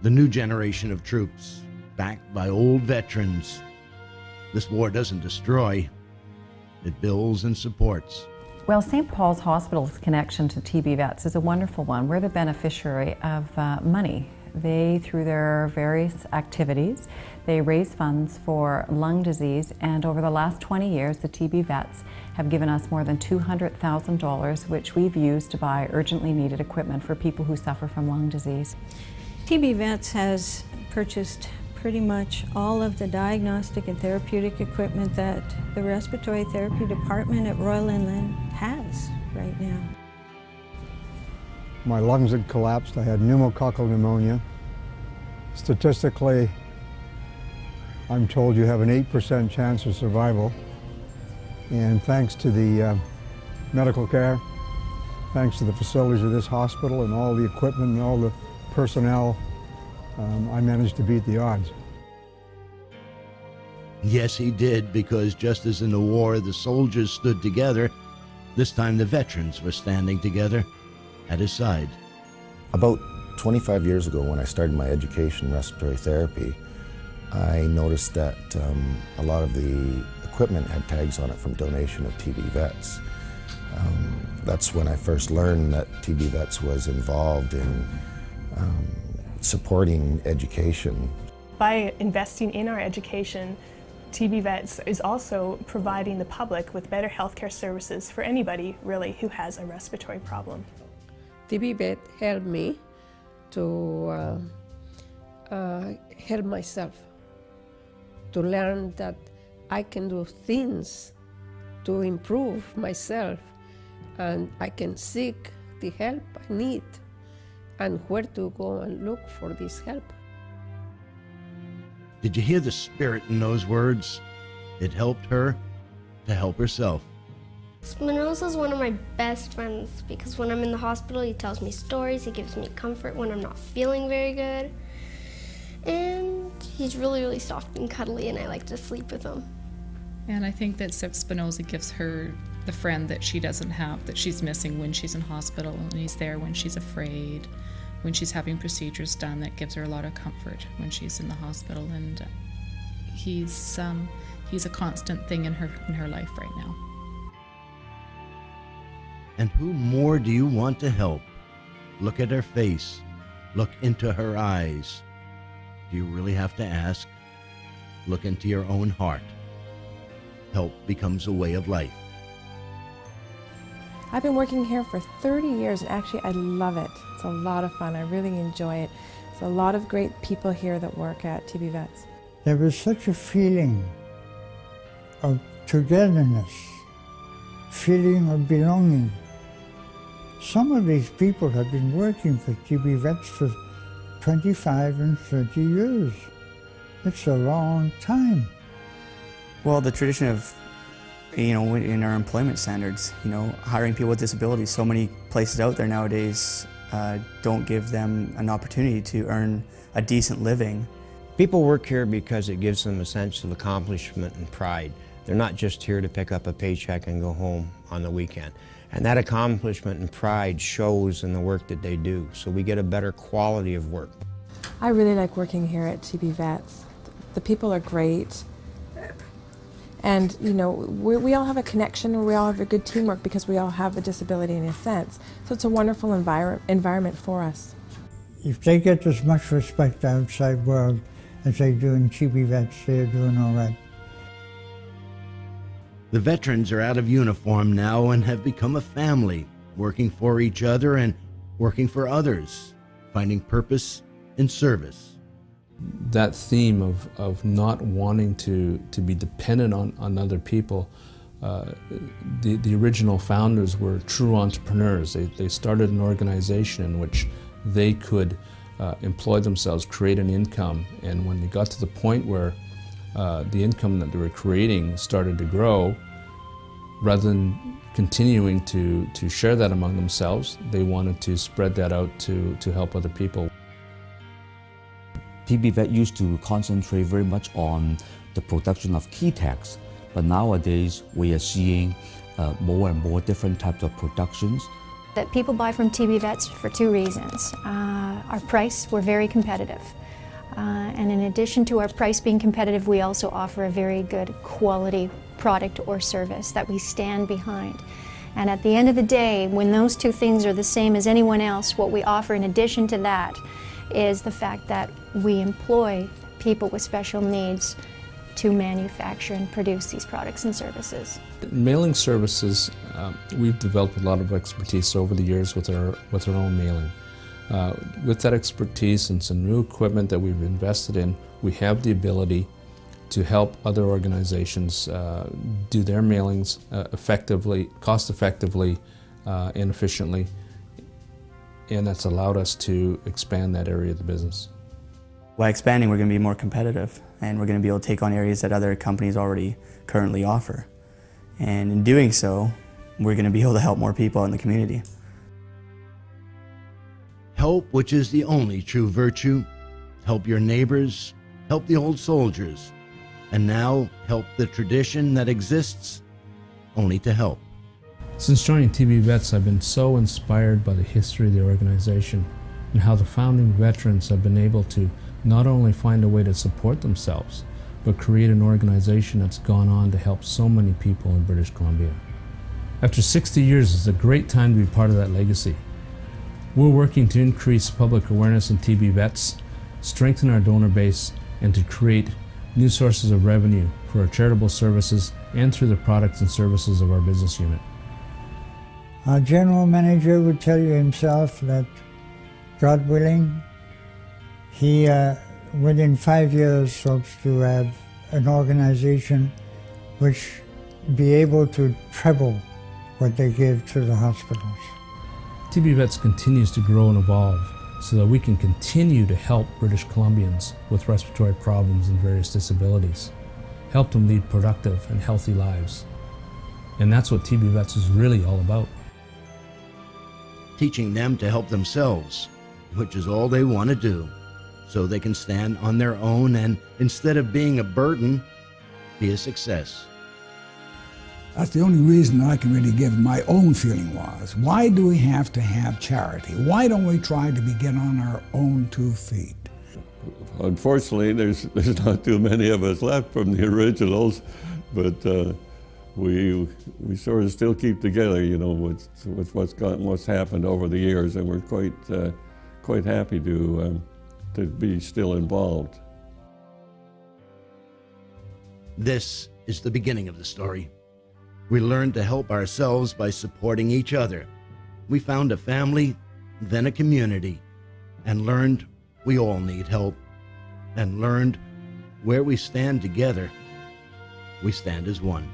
The new generation of troops, backed by old veterans. This war doesn't destroy, it builds and supports. Well, St. Paul's Hospital's connection to TB Vets is a wonderful one. We're the beneficiary of money. They, through their various activities, they raise funds for lung disease, and over the last 20 years, the TB Vets have given us more than $200,000, which we've used to buy urgently needed equipment for people who suffer from lung disease. TB Vets has purchased pretty much all of the diagnostic and therapeutic equipment that the respiratory therapy department at Royal Inland has right now. My lungs had collapsed. I had pneumococcal pneumonia. Statistically, I'm told you have an 8% chance of survival. And thanks to the medical care, thanks to the facilities of this hospital and all the equipment and all the personnel, I managed to beat the odds. Yes, he did, because just as in the war the soldiers stood together, this time the veterans were standing together at his side. About 25 years ago, when I started my education in respiratory therapy, I noticed that a lot of the equipment had tags on it from donation of TB Vets. That's when I first learned that TB Vets was involved in supporting education. By investing in our education, TB Vets is also providing the public with better healthcare services for anybody, really, who has a respiratory problem. TB Vet helped me to help myself, to learn that I can do things to improve myself, and I can seek the help I need and where to go and look for this help. Did you hear the spirit in those words? It helped her to help herself. Spinoza is one of my best friends because when I'm in the hospital, he tells me stories, he gives me comfort when I'm not feeling very good. And he's really, really soft and cuddly, and I like to sleep with him. And I think that Spinoza gives her the friend that she doesn't have, that she's missing when she's in hospital, and he's there when she's afraid, when she's having procedures done. That gives her a lot of comfort when she's in the hospital, and he's a constant thing in her life right now. And who more do you want to help? Look at her face. Look into her eyes. Do you really have to ask? Look into your own heart. Help becomes a way of life. I've been working here for 30 years, and actually I love it. It's a lot of fun. I really enjoy it. There's a lot of great people here that work at TB Vets. There was such a feeling of togetherness, feeling of belonging. Some of these people have been working for TB Vets for 25 and 30 years. It's a long time. Well, the tradition of, in our employment standards, hiring people with disabilities, so many places out there nowadays don't give them an opportunity to earn a decent living. People work here because it gives them a sense of accomplishment and pride. They're not just here to pick up a paycheck and go home on the weekend. And that accomplishment and pride shows in the work that they do, so we get a better quality of work. I really like working here at TB Vets. The people are great. And, we all have a connection, and we all have a good teamwork because we all have a disability in a sense. So it's a wonderful environment for us. If they get as much respect outside world as they do in TB Vets, they're doing all right. The veterans are out of uniform now and have become a family, working for each other and working for others, finding purpose in service. That theme of not wanting to be dependent on other people, the original founders were true entrepreneurs. They started an organization in which they could employ themselves, create an income, and when they got to the point where the income that they were creating started to grow, rather than continuing to share that among themselves, they wanted to spread that out to help other people. TB Vet used to concentrate very much on the production of key tags, but nowadays we are seeing more and more different types of productions. That people buy from TB Vets for two reasons. Our price, we're very competitive. And in addition to our price being competitive, we also offer a very good quality product or service that we stand behind. And at the end of the day, when those two things are the same as anyone else, what we offer in addition to that is the fact that we employ people with special needs to manufacture and produce these products and services. Mailing services, we've developed a lot of expertise over the years with our own mailing. With that expertise and some new equipment that we've invested in, we have the ability to help other organizations do their mailings effectively, cost-effectively, and efficiently, and that's allowed us to expand that area of the business. By expanding, we're going to be more competitive, and we're going to be able to take on areas that other companies already currently offer. And in doing so, we're going to be able to help more people in the community. Help, which is the only true virtue. Help your neighbors, help the old soldiers, and now help the tradition that exists only to help. Since joining TB Vets, I've been so inspired by the history of the organization and how the founding veterans have been able to not only find a way to support themselves, but create an organization that's gone on to help so many people in British Columbia. After 60 years, it's a great time to be part of that legacy. We're working to increase public awareness in TB Vets, strengthen our donor base, and to create new sources of revenue for our charitable services and through the products and services of our business unit. Our general manager would tell you himself that, God willing, he within 5 years hopes to have an organization which be able to treble what they give to the hospitals. TB Vets continues to grow and evolve so that we can continue to help British Columbians with respiratory problems and various disabilities, help them lead productive and healthy lives. And that's what TB Vets is really all about. Teaching them to help themselves, which is all they want to do, so they can stand on their own and, instead of being a burden, be a success. That's the only reason I can really give my own feeling was, why do we have to have charity? Why don't we try to begin on our own 2 feet? Unfortunately, there's not too many of us left from the originals, but we sort of still keep together, you know, with what's happened over the years, and we're quite happy to be still involved. This is the beginning of the story. We learned to help ourselves by supporting each other. We found a family, then a community, and learned we all need help, and learned where we stand together, we stand as one.